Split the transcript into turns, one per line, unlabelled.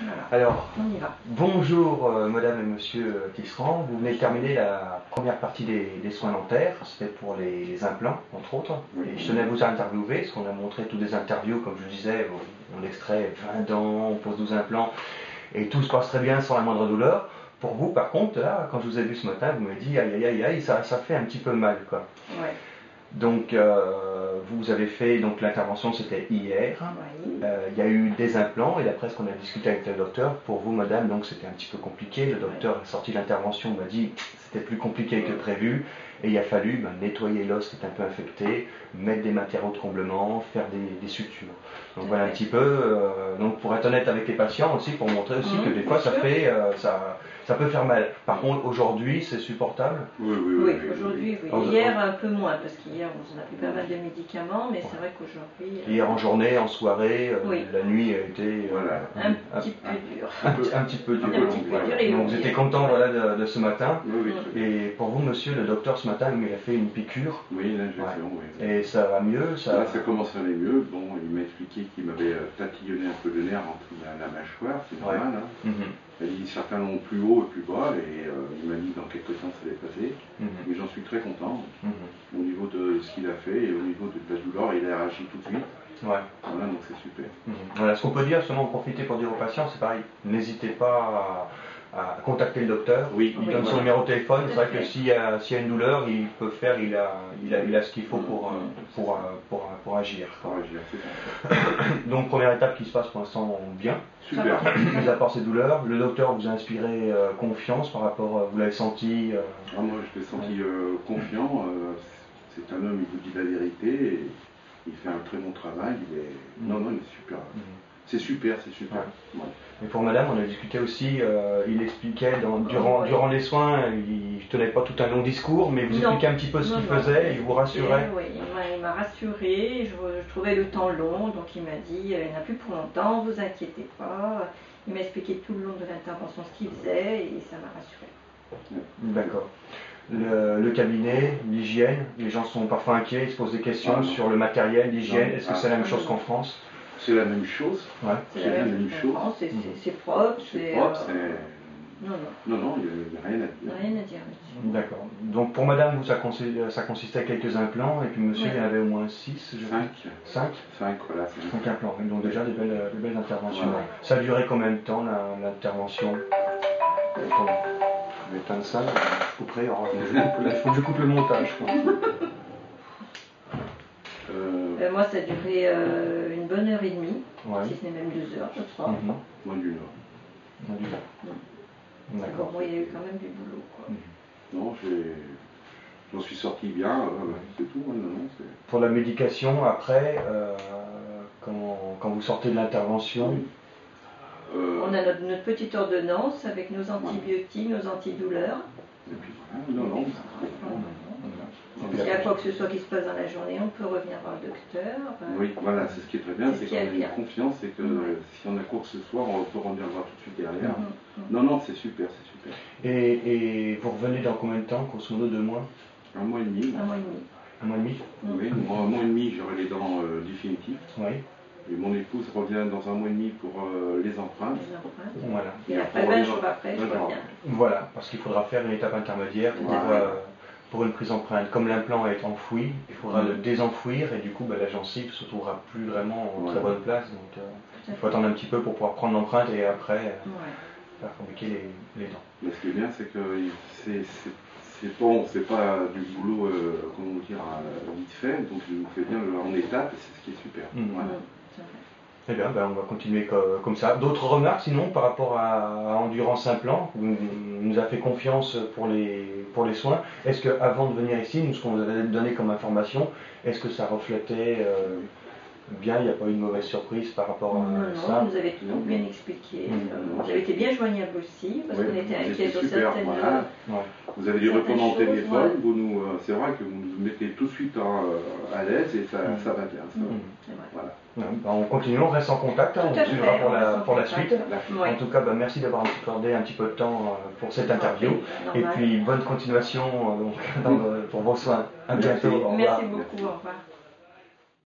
Voilà.
Alors,
On y va.
bonjour madame et monsieur Tisserand, vous venez de terminer la première partie des soins dentaires, c'était pour les implants entre autres, et je tenais à vous interviewer, parce qu'on a montré tous des interviews, comme je disais, on extrait 20 dents, on pose 12 implants, et tout se passe très bien sans la moindre douleur. Pour vous par contre, là, quand je vous ai vu ce matin, vous m'avez dit aïe aïe aïe aïe, ça fait un petit peu mal quoi.
Ouais.
Donc vous avez fait, donc l'intervention c'était hier,
Oui.
il y a eu des implants et d'après ce qu'on a discuté avec le docteur, pour vous madame, donc c'était un petit peu compliqué, le docteur est sorti de l'intervention, m'a dit c'était plus compliqué que prévu et il a fallu nettoyer l'os qui est un peu infecté, mettre des matériaux de comblement, faire des sutures. Donc voilà un petit peu, donc pour être honnête avec les patients aussi, pour montrer aussi que des fois ça fait, ça peut faire mal. Par contre aujourd'hui c'est supportable.
Oui, aujourd'hui oui. Hier un peu moins parce qu'hier on a pris pas mal de médicaments, mais c'est vrai qu'aujourd'hui...
Hier en journée, en soirée, la nuit a été
un petit peu dur.
Un petit peu dur.
Et
donc vous étiez content voilà, de ce matin.
Oui.
Et pour vous monsieur, le docteur ce matin il a fait une piqûre.
Oui, l'injection, oui.
Et ça va mieux
Là ça commence à aller mieux. Bon, il m'a expliqué qu'il m'avait tatillonné un peu le nerf entre la mâchoire, c'est normal. Hein. Il a dit certains l'ont plus haut et plus bas, et il m'a dit que dans quelques temps ça allait passer. Mais j'en suis très content au niveau de ce qu'il a fait et au niveau de la douleur, il a réagi tout de suite.
Ouais.
Voilà, donc c'est super.
Voilà, ce qu'on peut dire, seulement profiter pour dire aux patients, c'est pareil, n'hésitez pas à contacter le docteur, il donne son numéro de téléphone, c'est vrai que s'il y a une douleur, il peut faire, il a ce qu'il faut pour agir. Donc première étape qui se passe pour l'instant bien.
Super.
Mis à part ces douleurs, le docteur vous a inspiré confiance par rapport, vous l'avez senti
Moi je l'ai senti confiant, c'est un homme, il vous dit la vérité, et il fait un très bon travail, il est super. C'est super. Ouais.
Et pour madame, on a discuté aussi, il expliquait durant les soins, il ne tenait pas tout un long discours, mais vous expliquait un petit peu ce qu'il faisait, il vous rassurait.
Oui, il m'a rassuré, je trouvais le temps long, donc il m'a dit, il n'y en a plus pour longtemps, vous inquiétez pas. Il m'a expliqué tout le long de l'intervention ce qu'il faisait et ça m'a rassuré.
D'accord. Le cabinet, l'hygiène, les gens sont parfois inquiets, ils se posent des questions sur le matériel, l'hygiène, est-ce que c'est la même chose qu'en France?
C'est la même chose.
Ouais.
C'est la même chose. C'est propre.
C'est propre,
Non,
il n'y a rien à dire.
Rien à dire là-dessus.
D'accord. Donc pour madame, vous, ça consistait à quelques implants, et puis monsieur, il y en avait au moins 6, je crois. 5
voilà.
5 implants, donc déjà des belles interventions.
Ouais.
Ça a duré combien de temps l'intervention? Je vais éteindre ça, je couperai, il faut que je coupe le montage.
Moi, ça a duré une bonne heure et demie,
Ouais.
si ce n'est même 2 heures, je crois.
Moins d'une heure.
D'accord.
Bon, il y a eu quand même du boulot, quoi.
Non, j'en suis sorti bien, c'est tout.
Pour la médication, après, quand vous sortez de l'intervention,
on a notre petite ordonnance avec nos antibiotiques, nos antidouleurs.
Et puis voilà,
S'il y a quoi que ce soit qui se passe dans la journée, on peut revenir voir le docteur.
Oui, voilà, c'est ce qui est très bien, c'est qu'on a une confiance et que si on a quoi que ce soit, on peut revenir voir tout de suite derrière. Non, c'est super.
Et vous revenez dans combien de temps, grosso modo 2 mois?
1 mois et demi.
1 mois et demi.
1 mois et demi?
Oui, 1 mois et demi, j'aurai les dents définitives.
Oui.
Et mon épouse revient dans 1 mois et demi pour les empreintes.
Voilà.
Et après 20 jours après, je reviens.
Voilà, parce qu'il faudra faire une étape intermédiaire pour une prise d'empreinte. Comme l'implant est enfoui, il faudra le désenfouir et du coup la gencive ne se trouvera plus vraiment en très bonne place. Donc il faut attendre un petit peu pour pouvoir prendre l'empreinte et après faire fabriquer les dents.
Mais ce qui est bien, c'est que c'est pas du boulot, comment dire, vite fait, donc il nous fait bien en étapes et c'est ce qui est super.
Eh bien, on va continuer comme ça. D'autres remarques sinon par rapport à Endurance Implant? Vous nous a fait confiance pour les soins. Est-ce qu'avant de venir ici, nous, ce qu'on vous avait donné comme information, est-ce que ça reflétait bien, il n'y a pas eu de mauvaise surprise par rapport à ça?
Non, vous avez tout bien expliqué. Vous avez été bien joignable aussi, parce qu'on était inquiets sur certaines...
Vous avez dû répondre en téléphone, c'est vrai que vous nous mettez tout de suite à l'aise et ça va bien. Voilà.
On continue, on reste en contact, on suivra pour la suite.
Ouais.
En tout cas, merci d'avoir accordé un petit peu de temps pour cette interview. Et puis bonne continuation pour vos soins. À bientôt.
Merci beaucoup, au revoir.